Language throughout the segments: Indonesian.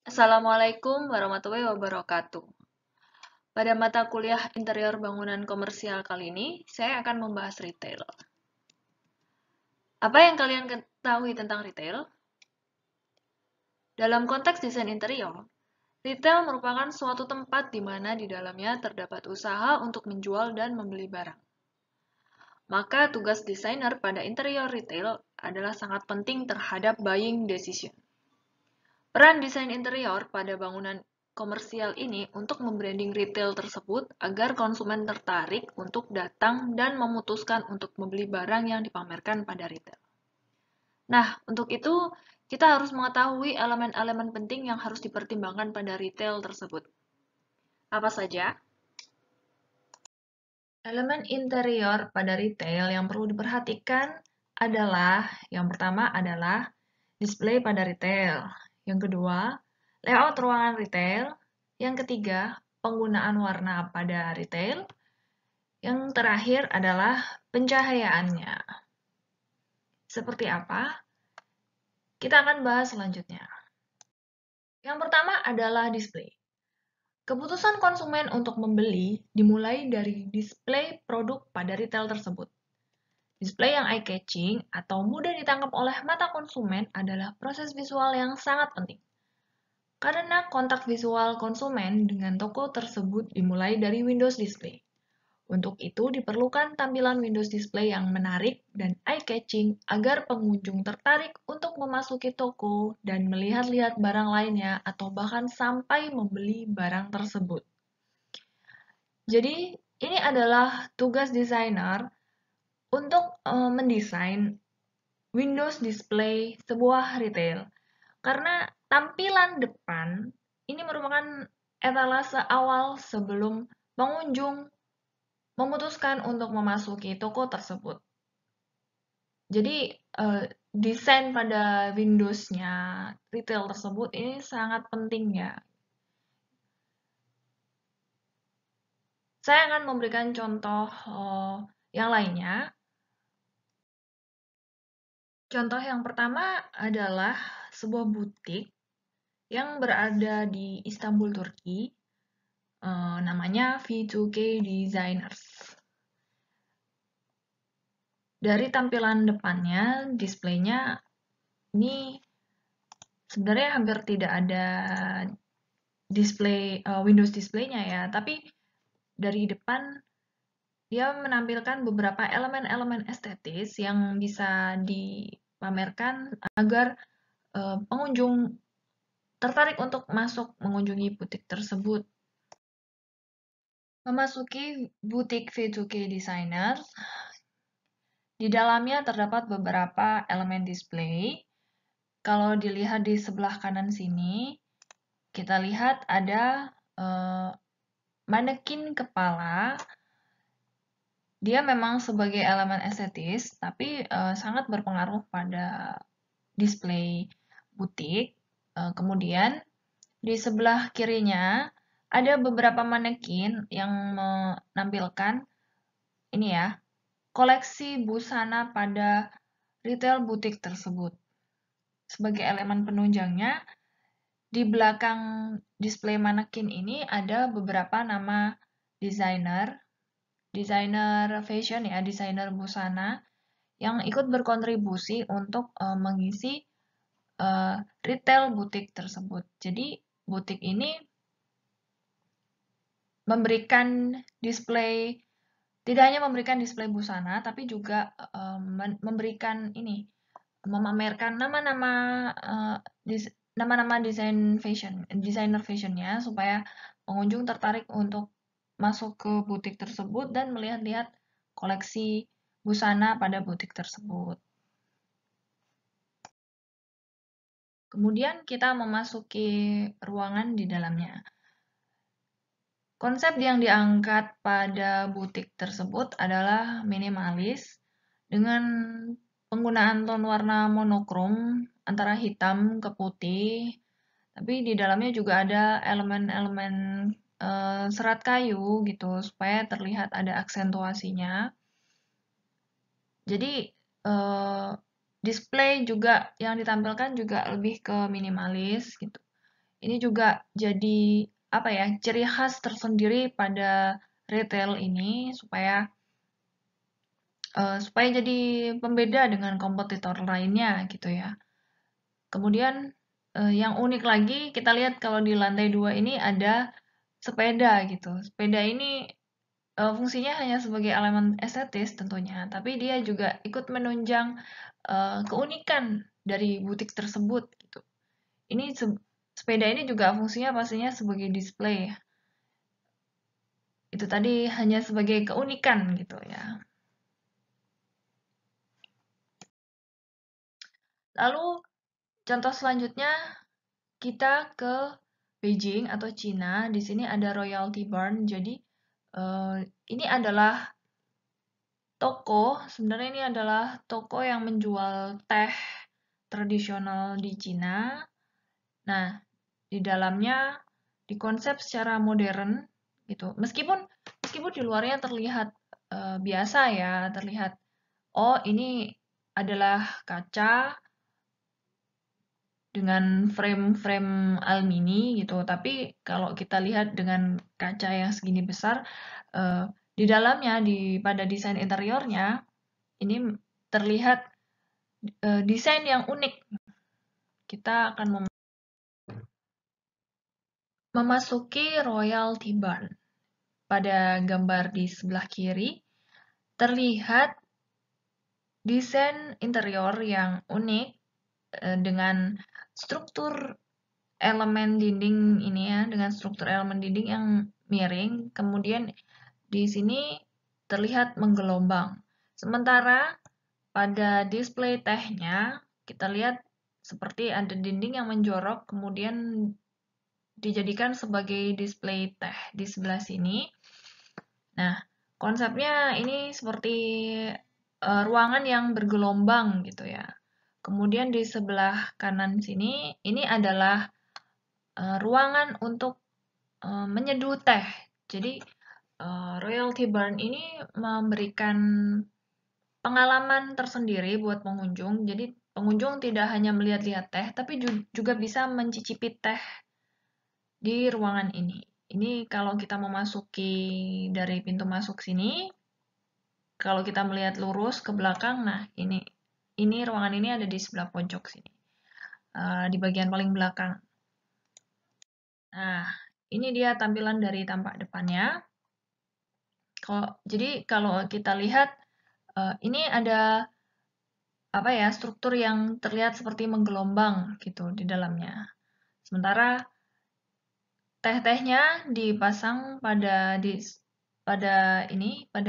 Assalamualaikum warahmatullahi wabarakatuh. Pada mata kuliah interior bangunan komersial kali ini, saya akan membahas retail. Apa yang kalian ketahui tentang retail? Dalam konteks desain interior, retail merupakan suatu tempat di mana di dalamnya terdapat usaha untuk menjual dan membeli barang. Maka tugas desainer pada interior retail adalah sangat penting terhadap buying decision. Peran desain interior pada bangunan komersial ini untuk membranding retail tersebut agar konsumen tertarik untuk datang dan memutuskan untuk membeli barang yang dipamerkan pada retail. Nah, untuk itu kita harus mengetahui elemen-elemen penting yang harus dipertimbangkan pada retail tersebut. Apa saja? Elemen interior pada retail yang perlu diperhatikan adalah, yang pertama adalah display pada retail. Yang kedua, layout ruangan retail. Yang ketiga, penggunaan warna pada retail. Yang terakhir adalah pencahayaannya. Seperti apa? Kita akan bahas selanjutnya. Yang pertama adalah display. Keputusan konsumen untuk membeli dimulai dari display produk pada retail tersebut. Display yang eye-catching atau mudah ditangkap oleh mata konsumen adalah proses visual yang sangat penting. Karena kontak visual konsumen dengan toko tersebut dimulai dari Windows Display. Untuk itu diperlukan tampilan Windows Display yang menarik dan eye-catching agar pengunjung tertarik untuk memasuki toko dan melihat-lihat barang lainnya atau bahkan sampai membeli barang tersebut. Jadi, ini adalah tugas desainer untuk mendesain Windows Display sebuah retail. Karena tampilan depan ini merupakan etalase awal sebelum pengunjung memutuskan untuk memasuki toko tersebut. Jadi, desain pada Windows-nya retail tersebut ini sangat penting ya. Saya akan memberikan contoh yang lainnya. Contoh yang pertama adalah sebuah butik yang berada di Istanbul, Turki. Namanya V2K Designers. Dari tampilan depannya, displaynya ini sebenarnya hampir tidak ada display Windows display-nya ya, tapi dari depan dia menampilkan beberapa elemen-elemen estetis yang bisa dipamerkan agar pengunjung tertarik untuk masuk mengunjungi butik tersebut. Memasuki butik V2K Designers, di dalamnya terdapat beberapa elemen display. Kalau dilihat di sebelah kanan sini, kita lihat ada manekin kepala. Dia memang sebagai elemen estetis, tapi sangat berpengaruh pada display butik. Kemudian di sebelah kirinya ada beberapa manekin yang menampilkan ini ya, koleksi busana pada retail butik tersebut. Sebagai elemen penunjangnya, di belakang display manekin ini ada beberapa nama desainer fashion ya, desainer busana yang ikut berkontribusi untuk mengisi retail butik tersebut. Jadi butik ini memberikan display, tidak hanya memberikan display busana, tapi juga memberikan ini, memamerkan nama-nama desainer fashionnya supaya pengunjung tertarik untuk masuk ke butik tersebut dan melihat-lihat koleksi busana pada butik tersebut. Kemudian kita memasuki ruangan di dalamnya. Konsep yang diangkat pada butik tersebut adalah minimalis dengan penggunaan tone warna monokrom antara hitam ke putih, tapi di dalamnya juga ada elemen-elemen serat kayu gitu supaya terlihat ada aksentuasinya. Jadi display juga yang ditampilkan juga lebih ke minimalis gitu. Ini juga jadi apa ya, ciri khas tersendiri pada retail ini supaya jadi pembeda dengan kompetitor lainnya gitu ya. Kemudian yang unik lagi kita lihat kalau di lantai 2 ini ada sepeda gitu. Sepeda ini fungsinya hanya sebagai elemen estetis tentunya, tapi dia juga ikut menunjang keunikan dari butik tersebut gitu. Ini sepeda ini juga fungsinya pastinya sebagai display. Itu tadi hanya sebagai keunikan gitu ya. Lalu contoh selanjutnya kita ke Beijing atau Cina. Di sini ada Royalty Barn. Jadi ini adalah sebenarnya ini adalah toko yang menjual teh tradisional di Cina. Nah, di dalamnya dikonsep secara modern gitu. Meskipun di luarnya terlihat biasa ya, terlihat oh ini adalah kaca dengan frame-frame alumini gitu. Tapi kalau kita lihat dengan kaca yang segini besar, di dalamnya pada desain interiornya ini terlihat desain yang unik. Kita akan memasuki Royalty Barn. Pada gambar di sebelah kiri terlihat desain interior yang unik dengan struktur elemen dinding ini ya, dengan struktur elemen dinding yang miring, kemudian di sini terlihat menggelombang. Sementara pada display tehnya, kita lihat seperti ada dinding yang menjorok, kemudian dijadikan sebagai display teh di sebelah sini. Nah, konsepnya ini seperti ruangan yang bergelombang gitu ya. Kemudian di sebelah kanan sini, ini adalah ruangan untuk menyeduh teh. Jadi Royalty Barn ini memberikan pengalaman tersendiri buat pengunjung. Jadi pengunjung tidak hanya melihat-lihat teh, tapi juga bisa mencicipi teh di ruangan ini. Ini kalau kita memasuki dari pintu masuk sini, kalau kita melihat lurus ke belakang, nah ini ruangan ini ada di sebelah pojok sini, di bagian paling belakang. Nah, ini dia tampilan dari tampak depannya. Jadi kalau kita lihat ini ada apa ya, struktur yang terlihat seperti menggelombang gitu di dalamnya. Sementara teh-tehnya dipasang pada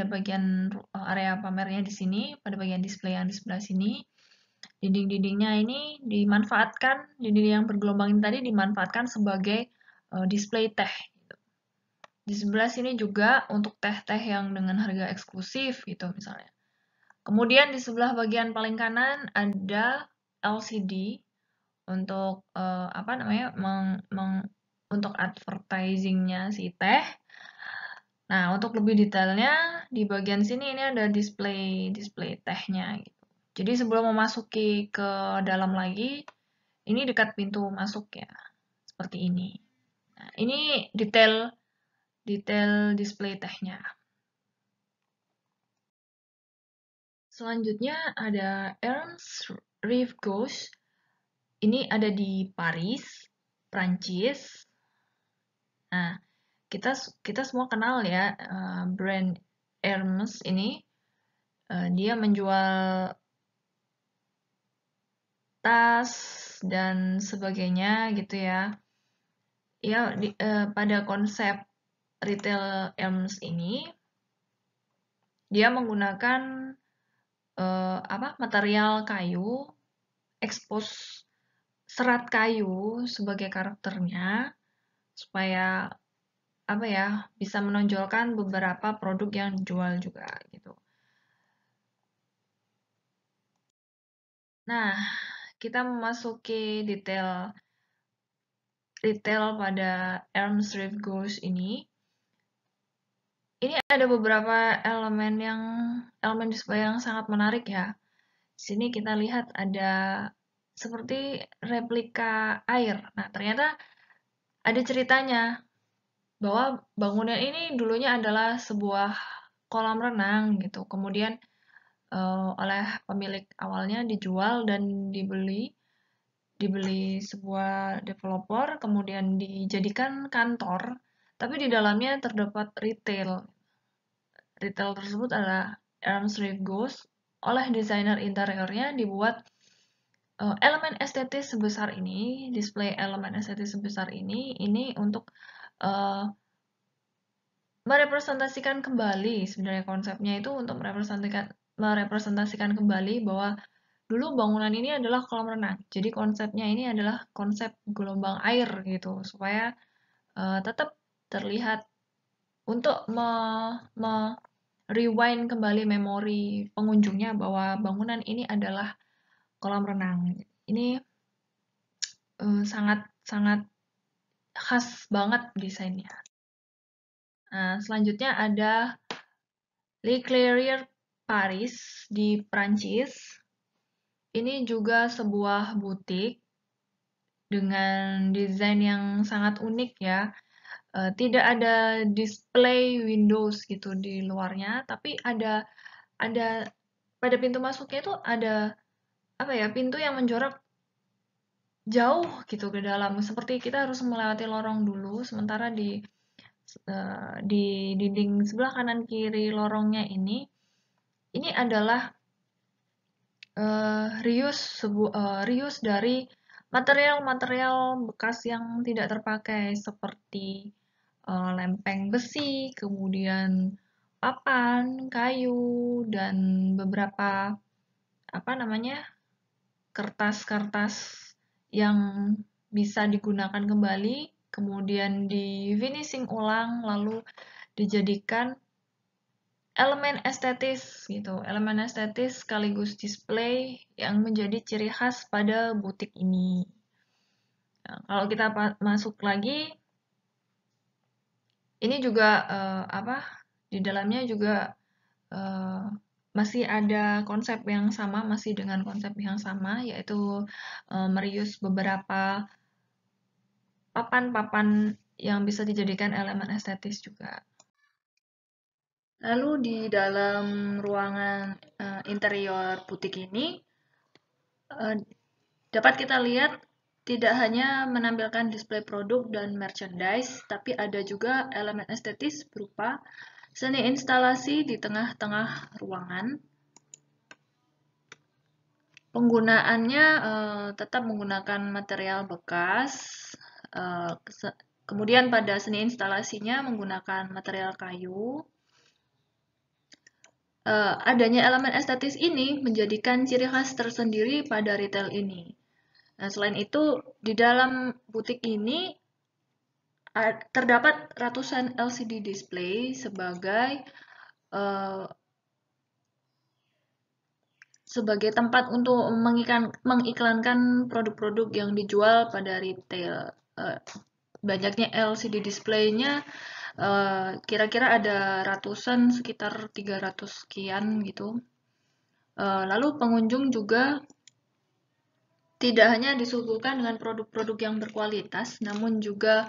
bagian area pamernya di sini, pada bagian display yang di sebelah sini. Dinding-dindingnya ini dimanfaatkan, dinding yang bergelombang ini tadi dimanfaatkan sebagai display teh. Di sebelah sini juga untuk teh-teh yang dengan harga eksklusif gitu misalnya. Kemudian di sebelah bagian paling kanan ada LCD untuk apa namanya untuk advertisingnya si teh. Nah, untuk lebih detailnya di bagian sini ini ada display tehnya gitu. Jadi sebelum memasuki ke dalam lagi, ini dekat pintu masuk ya, seperti ini. Nah, ini detail display tehnya. Selanjutnya ada Ernst Rive Gauche. Ini ada di Paris, Prancis. Nah, kita semua kenal ya brand Hermes ini. Dia menjual tas dan sebagainya gitu ya. Ya pada konsep retail Hermes ini dia menggunakan material kayu, expose serat kayu sebagai karakternya supaya bisa menonjolkan beberapa produk yang dijual juga gitu. Nah, kita memasuki detail pada Ernst Rive Gauche ini. Ini ada beberapa elemen display yang sangat menarik ya. Di sini kita lihat ada seperti replika air. Nah, ternyata ada ceritanya bahwa bangunan ini dulunya adalah sebuah kolam renang gitu. Kemudian oleh pemilik awalnya dijual dan dibeli sebuah developer, kemudian dijadikan kantor, tapi di dalamnya terdapat retail. Retail tersebut adalah Elm's Reef Ghost. Oleh desainer interiornya dibuat elemen estetis sebesar ini, display elemen estetis sebesar ini untuk merepresentasikan kembali, sebenarnya konsepnya itu untuk merepresentasikan kembali bahwa dulu bangunan ini adalah kolam renang. Jadi konsepnya ini adalah konsep gelombang air gitu, supaya tetap terlihat untuk rewind kembali memori pengunjungnya bahwa bangunan ini adalah kolam renang. Ini sangat khas banget desainnya. Nah, selanjutnya ada Le Clairier Paris di Prancis. Ini juga sebuah butik dengan desain yang sangat unik ya. Tidak ada display windows gitu di luarnya, tapi ada pada pintu masuknya itu ada apa ya, pintu yang menjorok jauh gitu ke dalam, seperti kita harus melewati lorong dulu, sementara di dinding sebelah kanan kiri lorongnya ini adalah reuse dari material-material bekas yang tidak terpakai seperti lempeng besi, kemudian papan, kayu, dan beberapa apa namanya kertas-kertas yang bisa digunakan kembali, kemudian di finishing ulang, lalu dijadikan elemen estetis gitu, elemen estetis sekaligus display yang menjadi ciri khas pada butik ini. Nah, kalau kita masuk lagi, ini juga di dalamnya juga masih ada konsep yang sama, masih dengan konsep yang sama, yaitu merius beberapa papan-papan yang bisa dijadikan elemen estetis juga. Lalu di dalam ruangan interior butik ini dapat kita lihat tidak hanya menampilkan display produk dan merchandise, tapi ada juga elemen estetis berupa seni instalasi di tengah-tengah ruangan. Penggunaannya tetap menggunakan material bekas, kemudian pada seni instalasinya menggunakan material kayu. Adanya elemen estetis ini menjadikan ciri khas tersendiri pada retail ini. Nah, selain itu, di dalam butik ini terdapat ratusan LCD display sebagai tempat untuk mengiklankan produk-produk yang dijual pada retail. Banyaknya LCD display-nya kira-kira ada ratusan, sekitar 300 sekian gitu. Lalu pengunjung juga tidak hanya disuguhkan dengan produk-produk yang berkualitas, namun juga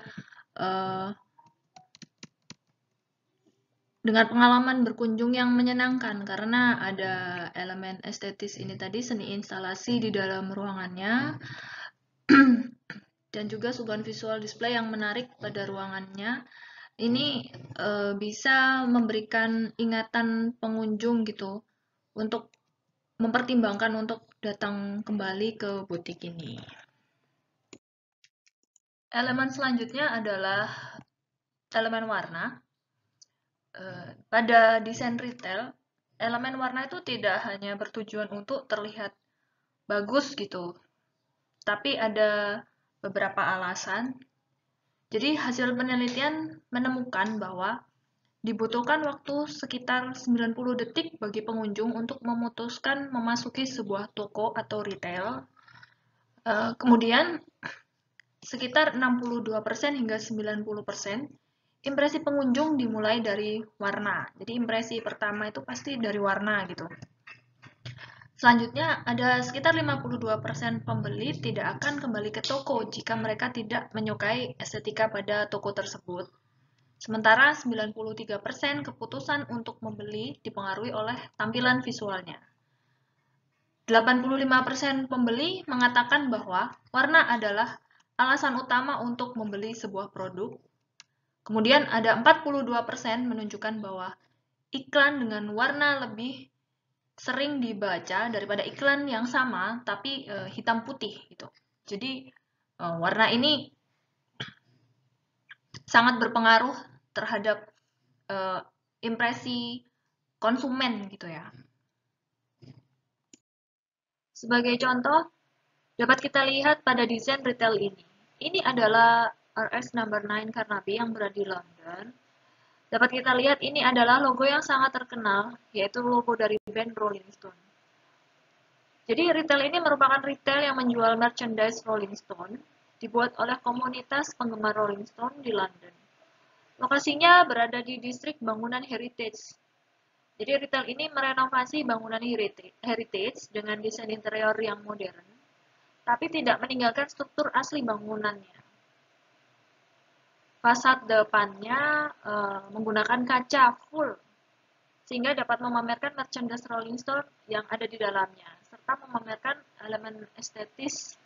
dengan pengalaman berkunjung yang menyenangkan karena ada elemen estetis ini tadi, seni instalasi di dalam ruangannya, dan juga suguhan visual display yang menarik pada ruangannya. Ini bisa memberikan ingatan pengunjung gitu untuk mempertimbangkan untuk datang kembali ke butik ini. Elemen selanjutnya adalah elemen warna. Pada desain retail, elemen warna itu tidak hanya bertujuan untuk terlihat bagus gitu, tapi ada beberapa alasan. Jadi hasil penelitian menemukan bahwa dibutuhkan waktu sekitar 90 detik bagi pengunjung untuk memutuskan memasuki sebuah toko atau retail. Kemudian sekitar 62% hingga 90% impresi pengunjung dimulai dari warna. Jadi impresi pertama itu pasti dari warna gitu. Selanjutnya, ada sekitar 52% pembeli tidak akan kembali ke toko jika mereka tidak menyukai estetika pada toko tersebut. Sementara 93% keputusan untuk membeli dipengaruhi oleh tampilan visualnya. 85% pembeli mengatakan bahwa warna adalah alasan utama untuk membeli sebuah produk. Kemudian ada 42% menunjukkan bahwa iklan dengan warna lebih sering dibaca daripada iklan yang sama tapi hitam putih gitu. Jadi warna ini sangat berpengaruh terhadap impresi konsumen gitu ya. Sebagai contoh, dapat kita lihat pada desain retail ini. Ini adalah RS number 9 Carnaby yang berada di London. Dapat kita lihat ini adalah logo yang sangat terkenal, yaitu logo dari band Rolling Stone. Jadi retail ini merupakan retail yang menjual merchandise Rolling Stone, dibuat oleh komunitas penggemar Rolling Stone di London. Lokasinya berada di distrik bangunan Heritage. Jadi retail ini merenovasi bangunan Heritage dengan desain interior yang modern, tapi tidak meninggalkan struktur asli bangunannya. Fasad depannya menggunakan kaca full, sehingga dapat memamerkan merchandise Rolling Stone yang ada di dalamnya, serta memamerkan elemen estetis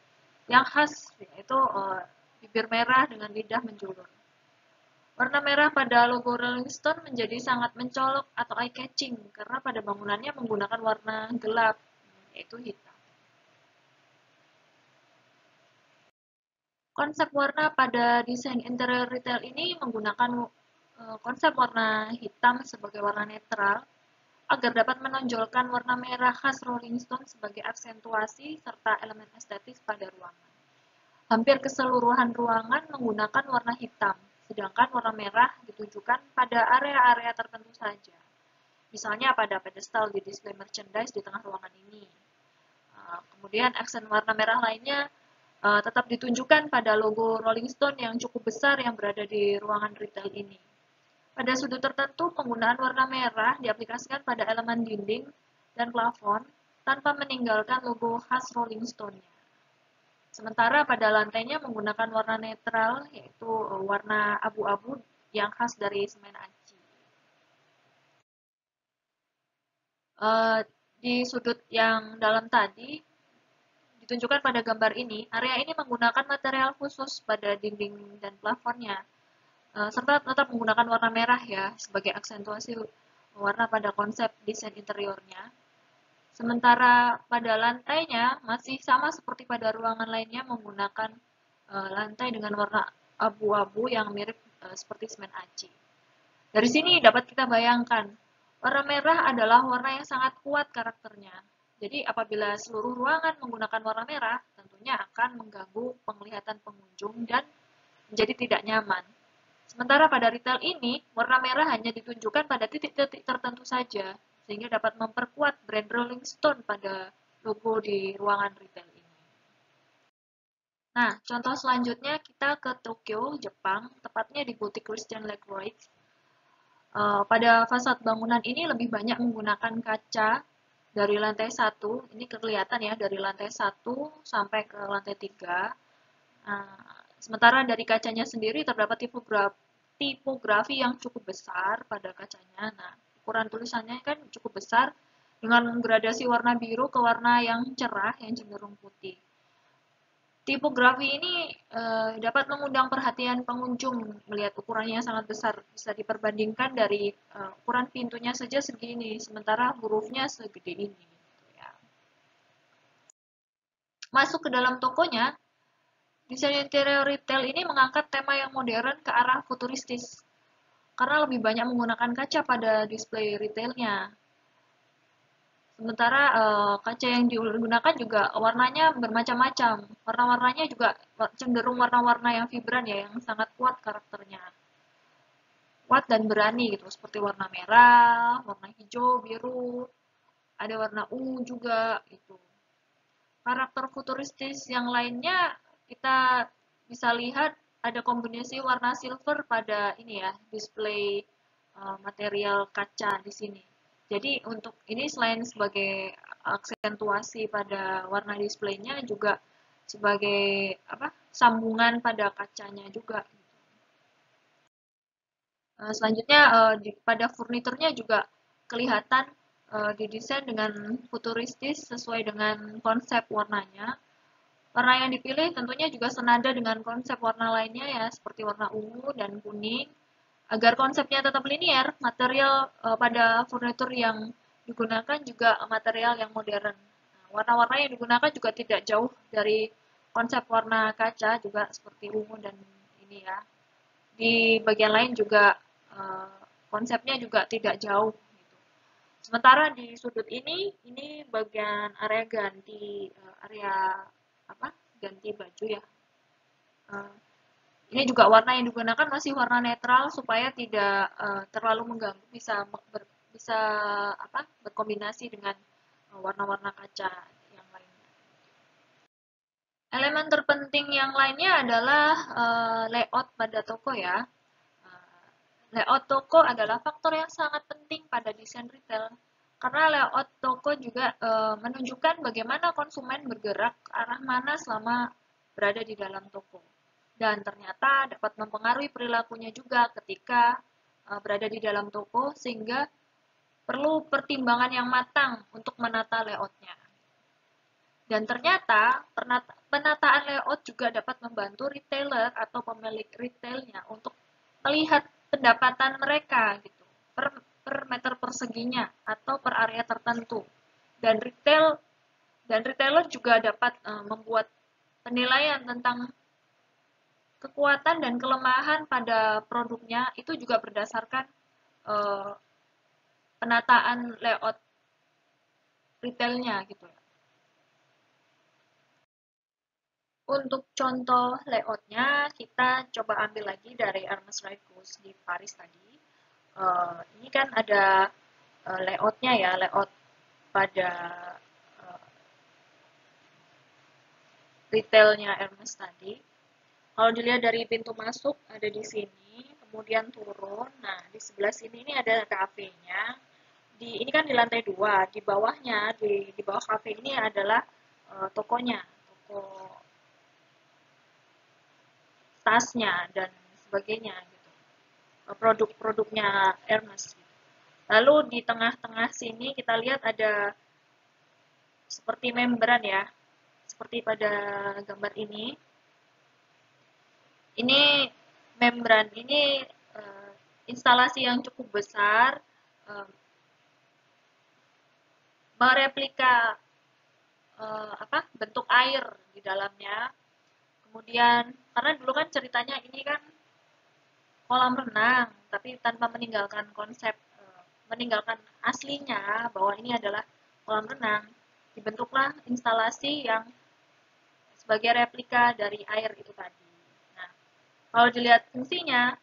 yang khas, yaitu bibir merah dengan lidah menjulur. Warna merah pada logo Rolling Stone menjadi sangat mencolok atau eye-catching karena pada bangunannya menggunakan warna gelap, yaitu hitam. Konsep warna pada desain interior retail ini menggunakan konsep warna hitam sebagai warna netral agar dapat menonjolkan warna merah khas Rolling Stone sebagai aksentuasi serta elemen estetis pada ruangan. Hampir keseluruhan ruangan menggunakan warna hitam, sedangkan warna merah ditujukan pada area-area tertentu saja. Misalnya pada pedestal di display merchandise di tengah ruangan ini. Kemudian aksen warna merah lainnya tetap ditunjukkan pada logo Rolling Stone yang cukup besar yang berada di ruangan retail ini. Pada sudut tertentu, penggunaan warna merah diaplikasikan pada elemen dinding dan plafon tanpa meninggalkan logo khas Rolling Stone-nya. Sementara pada lantainya menggunakan warna netral, yaitu warna abu-abu yang khas dari semen aci. Di sudut yang dalam tadi, ditunjukkan pada gambar ini, area ini menggunakan material khusus pada dinding dan plafonnya, serta tetap menggunakan warna merah ya, sebagai aksentuasi warna pada konsep desain interiornya. Sementara pada lantainya masih sama seperti pada ruangan lainnya menggunakan lantai dengan warna abu-abu yang mirip seperti semen aci. Dari sini dapat kita bayangkan, warna merah adalah warna yang sangat kuat karakternya. Jadi apabila seluruh ruangan menggunakan warna merah, tentunya akan mengganggu penglihatan pengunjung dan menjadi tidak nyaman. Sementara pada retail ini, warna merah hanya ditunjukkan pada titik-titik tertentu saja, sehingga dapat memperkuat brand Rolling Stone pada logo di ruangan retail ini. Nah, contoh selanjutnya kita ke Tokyo, Jepang, tepatnya di butik Christian Lacroix. Pada fasad bangunan ini lebih banyak menggunakan kaca dari lantai 1, ini kelihatan ya, dari lantai 1 sampai ke lantai 3. Sementara dari kacanya sendiri terdapat tipografi yang cukup besar pada kacanya. Nah, ukuran tulisannya kan cukup besar dengan gradasi warna biru ke warna yang cerah yang cenderung putih. Tipografi ini dapat mengundang perhatian pengunjung melihat ukurannya yang sangat besar. Bisa diperbandingkan dari ukuran pintunya saja segini, sementara hurufnya segede ini. Masuk ke dalam tokonya, desain interior retail ini mengangkat tema yang modern ke arah futuristis, karena lebih banyak menggunakan kaca pada display retailnya. Sementara kaca yang digunakan juga warnanya bermacam-macam. Warna-warnanya juga cenderung warna-warna yang vibran ya, yang sangat kuat karakternya. Kuat dan berani gitu, seperti warna merah, warna hijau, biru, ada warna ungu juga gitu. Karakter futuristis yang lainnya kita bisa lihat ada kombinasi warna silver pada ini ya, display material kaca di sini. Jadi untuk ini selain sebagai aksentuasi pada warna displaynya, juga sebagai sambungan pada kacanya juga. Selanjutnya pada furniturnya juga kelihatan didesain dengan futuristis sesuai dengan konsep warnanya. Warna yang dipilih tentunya juga senada dengan konsep warna lainnya ya, seperti warna ungu dan kuning. Agar konsepnya tetap linier, material pada furnitur yang digunakan juga material yang modern. Nah, warna-warna yang digunakan juga tidak jauh dari konsep warna kaca, juga seperti ungu dan ini ya. Di bagian lain juga konsepnya juga tidak jauh. Gitu. Sementara di sudut ini bagian area ganti area ganti baju ya. Ini juga warna yang digunakan masih warna netral supaya tidak terlalu mengganggu, bisa berkombinasi dengan warna-warna kaca yang lainnya. Elemen terpenting yang lainnya adalah layout pada toko ya. Layout toko adalah faktor yang sangat penting pada desain retail, karena layout toko juga menunjukkan bagaimana konsumen bergerak ke arah mana selama berada di dalam toko. Dan ternyata dapat mempengaruhi perilakunya juga ketika berada di dalam toko, sehingga perlu pertimbangan yang matang untuk menata layoutnya. Dan ternyata penataan layout juga dapat membantu retailer atau pemilik retailnya untuk melihat pendapatan mereka gitu per meter perseginya atau per area tertentu. Dan retailer juga dapat membuat penilaian tentang kekuatan dan kelemahan pada produknya itu juga berdasarkan penataan layout retailnya gitu ya. Untuk contoh layoutnya, kita coba ambil lagi dari Hermès Lacoste di Paris tadi. Ini kan ada layoutnya ya, layout pada retailnya Hermès tadi. Kalau dilihat dari pintu masuk ada di sini, kemudian turun. Nah, di sebelah sini ini ada kafenya. Ini kan di lantai 2, di bawahnya, di bawah kafe ini adalah tokonya, toko tasnya dan sebagainya gitu. Produk-produknya Hermes. Lalu di tengah-tengah sini kita lihat ada seperti membran ya, seperti pada gambar ini. Ini membran, ini instalasi yang cukup besar, mereplika bentuk air di dalamnya. Kemudian karena dulu kan ceritanya ini kan kolam renang, tapi tanpa meninggalkan konsep meninggalkan aslinya bahwa ini adalah kolam renang, dibentuklah instalasi yang sebagai replika dari air itu tadi. Nah, kalau dilihat fungsinya,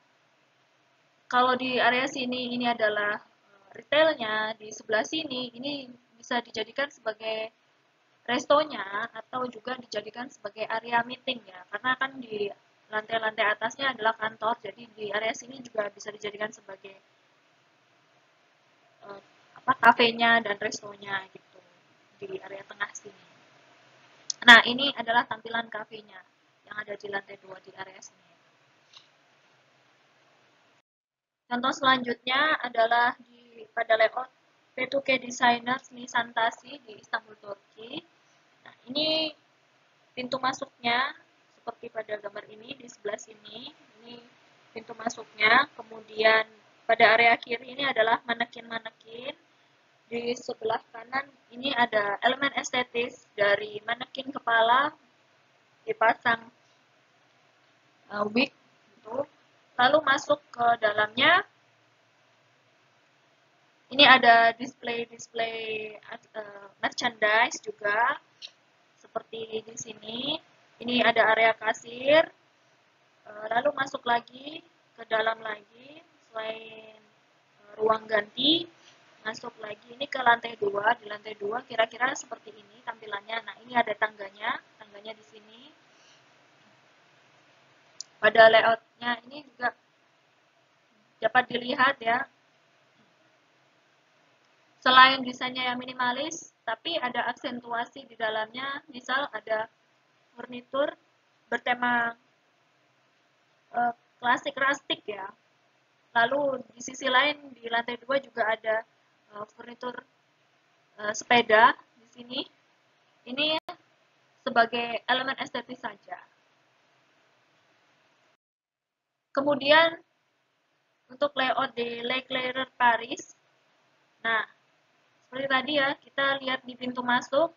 kalau di area sini ini adalah retailnya, di sebelah sini ini bisa dijadikan sebagai restonya atau juga dijadikan sebagai area meeting ya, karena kan di lantai-lantai atasnya adalah kantor, jadi di area sini juga bisa dijadikan sebagai kafenya dan restonya gitu di area tengah sini. Nah, ini adalah tampilan kafenya yang ada di lantai 2 di area sini. Contoh selanjutnya adalah pada layout P2K Designers Nişantaşı di Istanbul, Turki. Nah, ini pintu masuknya seperti pada gambar ini di sebelah sini. Ini pintu masuknya. Kemudian pada area kiri ini adalah manekin-manekin. Di sebelah kanan ini ada elemen estetis dari manekin kepala dipasang wig gitu. Lalu masuk ke dalamnya. Ini ada display merchandise juga seperti di sini. Ini ada area kasir. Lalu masuk lagi ke dalam lagi, selain ruang ganti, masuk lagi ini ke lantai 2. Di lantai 2 kira-kira seperti ini tampilannya. Nah, ini ada tangganya di sini. Pada layoutnya ini juga dapat dilihat ya, Selain desainnya yang minimalis, tapi ada aksentuasi di dalamnya, misal ada furnitur bertema klasik rustik ya. Lalu di sisi lain di lantai 2 juga ada furnitur sepeda di sini. Ini sebagai elemen estetis saja. Kemudian untuk layout di Leclerc Paris, nah seperti tadi ya, kita lihat di pintu masuk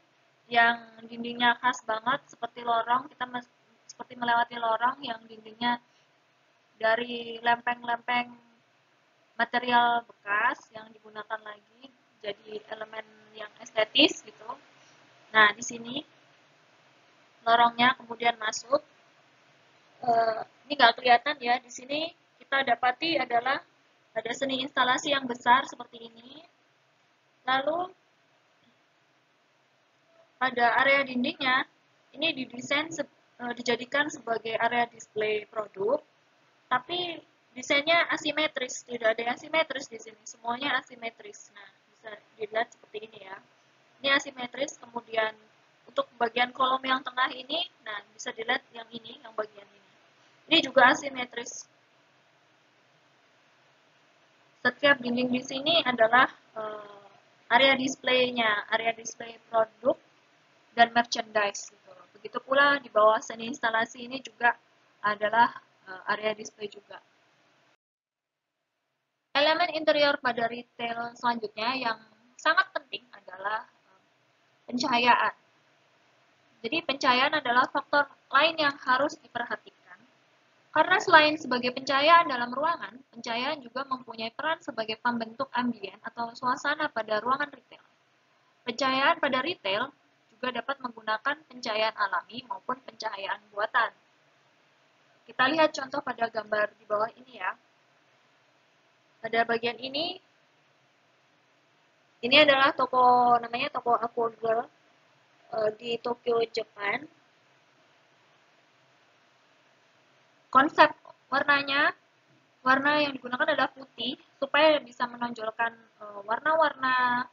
yang dindingnya khas banget seperti lorong, kita seperti melewati lorong yang dindingnya dari lempeng-lempeng material bekas yang digunakan lagi jadi elemen yang estetis gitu. Nah, di sini lorongnya kemudian masuk. Ini nggak kelihatan ya, di sini kita dapati adalah ada seni instalasi yang besar seperti ini. Lalu pada area dindingnya ini didesain dijadikan sebagai area display produk, tapi desainnya asimetris, tidak ada yang simetris di sini, semuanya asimetris. Nah, bisa dilihat seperti ini ya. Ini asimetris, kemudian untuk bagian kolom yang tengah ini, nah bisa dilihat yang ini, yang bagian ini. Ini juga asimetris. Setiap dinding di sini adalah area display-nya, area display produk dan merchandise. Gitu. Begitu pula di bawah seni instalasi ini juga adalah area display juga. Elemen interior pada retail selanjutnya yang sangat penting adalah pencahayaan. Jadi pencahayaan adalah faktor lain yang harus diperhatikan. Karena selain sebagai pencahayaan dalam ruangan, pencahayaan juga mempunyai peran sebagai pembentuk ambien atau suasana pada ruangan retail. Pencahayaan pada retail juga dapat menggunakan pencahayaan alami maupun pencahayaan buatan. Kita lihat contoh pada gambar di bawah ini ya. Pada bagian ini adalah toko, namanya toko Aquagirl di Tokyo, Jepang. Konsep warnanya, warna yang digunakan adalah putih supaya bisa menonjolkan warna-warna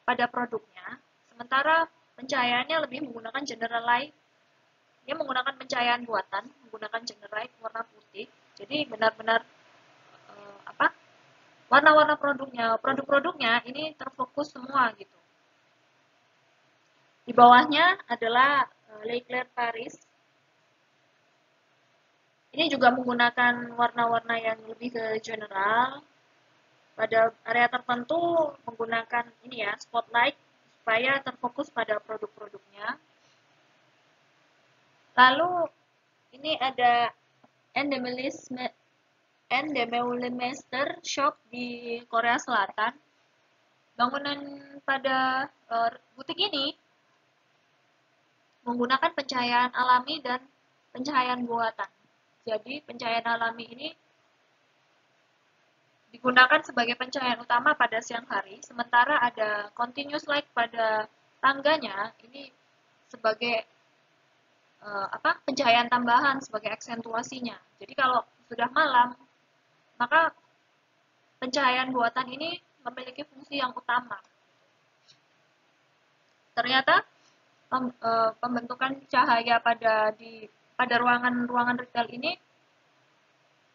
pada produknya. Sementara pencahayaannya lebih menggunakan general light. Dia menggunakan pencahayaan buatan, menggunakan general light warna putih. Jadi benar-benar warna-warna produk-produknya ini terfokus semua gitu. Di bawahnya adalah Leclerc Paris. Ini juga menggunakan warna-warna yang lebih ke general. Pada area tertentu menggunakan ini ya, spotlight supaya terfokus pada produk-produknya. Lalu ini ada Endemolmeister Shop di Korea Selatan. Bangunan pada butik ini menggunakan pencahayaan alami dan pencahayaan buatan. Jadi pencahayaan alami ini digunakan sebagai pencahayaan utama pada siang hari, sementara ada continuous light pada tangganya ini sebagai pencahayaan tambahan sebagai aksentuasinya. Jadi kalau sudah malam, maka pencahayaan buatan ini memiliki fungsi yang utama. Ternyata pembentukan cahaya pada ruangan retail ini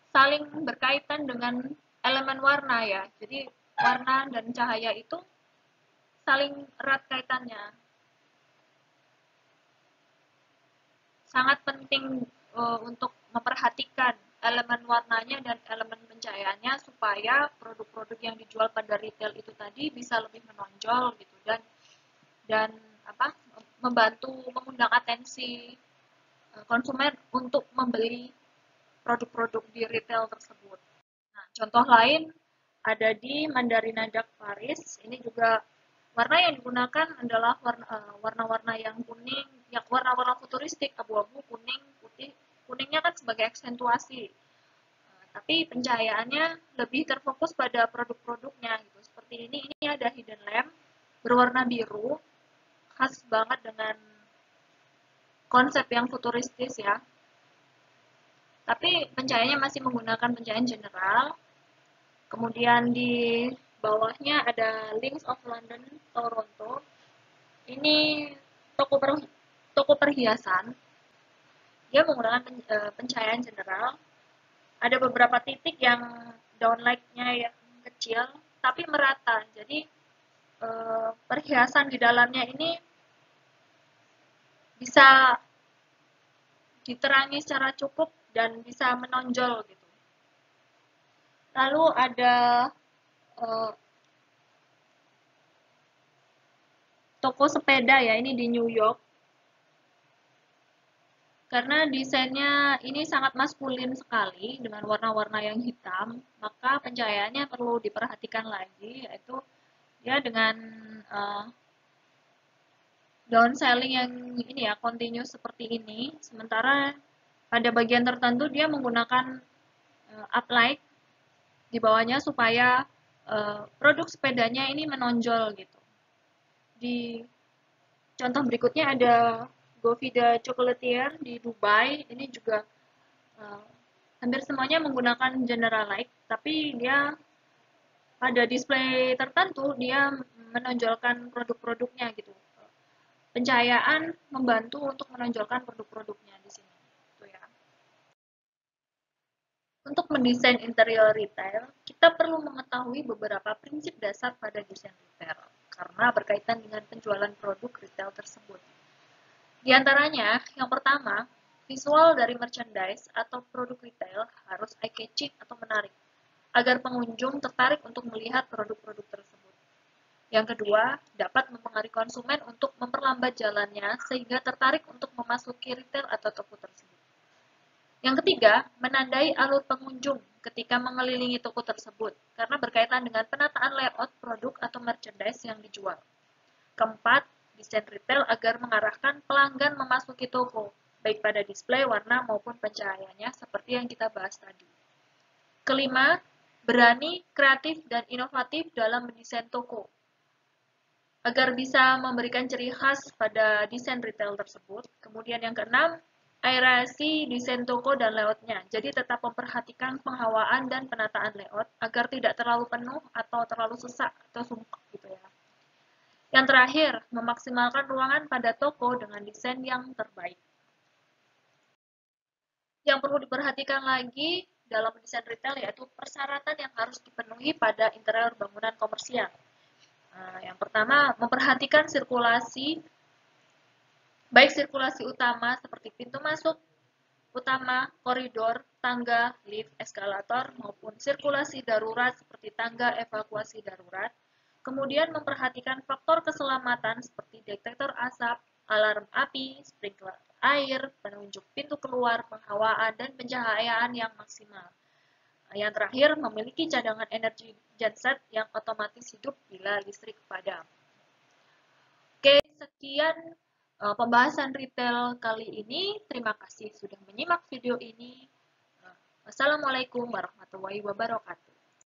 saling berkaitan dengan elemen warna ya. Jadi warna dan cahaya itu saling erat kaitannya. Sangat penting untuk memperhatikan elemen warnanya dan elemen pencahayaannya supaya produk-produk yang dijual pada retail itu tadi bisa lebih menonjol gitu dan membantu mengundang atensi konsumen untuk membeli produk-produk di retail tersebut. Nah, contoh lain ada di Mandarina Duck Paris. Ini juga warna yang digunakan adalah warna-warna yang kuning, yang warna-warna futuristik, abu-abu, kuning, putih. Kuningnya kan sebagai aksentuasi. Tapi pencahayaannya lebih terfokus pada produk-produknya gitu. Seperti ini ada hidden lamp berwarna biru, khas banget dengan konsep yang futuristis ya. Tapi pencahayaannya masih menggunakan pencahayaan general. Kemudian di bawahnya ada Links of London, Toronto. Ini toko perhiasan. Dia menggunakan pencahayaan general. Ada beberapa titik yang downlight-nya yang kecil, tapi merata. Jadi perhiasan di dalamnya ini bisa diterangi secara cukup dan bisa menonjol gitu. Lalu ada toko sepeda ya, ini di New York. Karena desainnya ini sangat maskulin sekali dengan warna-warna yang hitam, maka pencahayaannya perlu diperhatikan lagi, yaitu dia dengan downselling yang ini ya, continuous seperti ini, sementara pada bagian tertentu dia menggunakan uplight di bawahnya supaya produk sepedanya ini menonjol gitu. Di contoh berikutnya ada Govida Chocolatier di Dubai. Ini juga hampir semuanya menggunakan General Light, tapi dia pada display tertentu dia menonjolkan produk-produknya gitu. Pencahayaan membantu untuk menonjolkan produk-produknya di sini. Gitu ya. Untuk mendesain interior retail, kita perlu mengetahui beberapa prinsip dasar pada desain retail karena berkaitan dengan penjualan produk retail tersebut. Di antaranya, yang pertama, visual dari merchandise atau produk retail harus eye-catching atau menarik, agar pengunjung tertarik untuk melihat produk-produk tersebut. Yang kedua, dapat mempengaruhi konsumen untuk memperlambat jalannya sehingga tertarik untuk memasuki retail atau toko tersebut. Yang ketiga, menandai alur pengunjung ketika mengelilingi toko tersebut, karena berkaitan dengan penataan layout produk atau merchandise yang dijual. Keempat, desain retail agar mengarahkan pelanggan memasuki toko, baik pada display, warna, maupun pencahayaannya, seperti yang kita bahas tadi. Kelima, berani, kreatif, dan inovatif dalam mendesain toko, agar bisa memberikan ciri khas pada desain retail tersebut. Kemudian yang keenam, aerasi desain toko dan layoutnya. Jadi tetap memperhatikan penghawaan dan penataan layout agar tidak terlalu penuh atau terlalu sesak atau sumpek gitu ya. Yang terakhir, memaksimalkan ruangan pada toko dengan desain yang terbaik. Yang perlu diperhatikan lagi dalam desain retail yaitu persyaratan yang harus dipenuhi pada interior bangunan komersial. Yang pertama, memperhatikan sirkulasi, baik sirkulasi utama seperti pintu masuk utama, koridor, tangga, lift, eskalator, maupun sirkulasi darurat seperti tangga evakuasi darurat. Kemudian memperhatikan faktor keselamatan seperti detektor asap, alarm api, sprinkler air, penunjuk pintu keluar, penghawaan, dan pencahayaan yang maksimal. Yang terakhir, memiliki cadangan energi genset yang otomatis hidup bila listrik padam. Oke, sekian pembahasan retail kali ini. Terima kasih sudah menyimak video ini. Wassalamualaikum warahmatullahi wabarakatuh.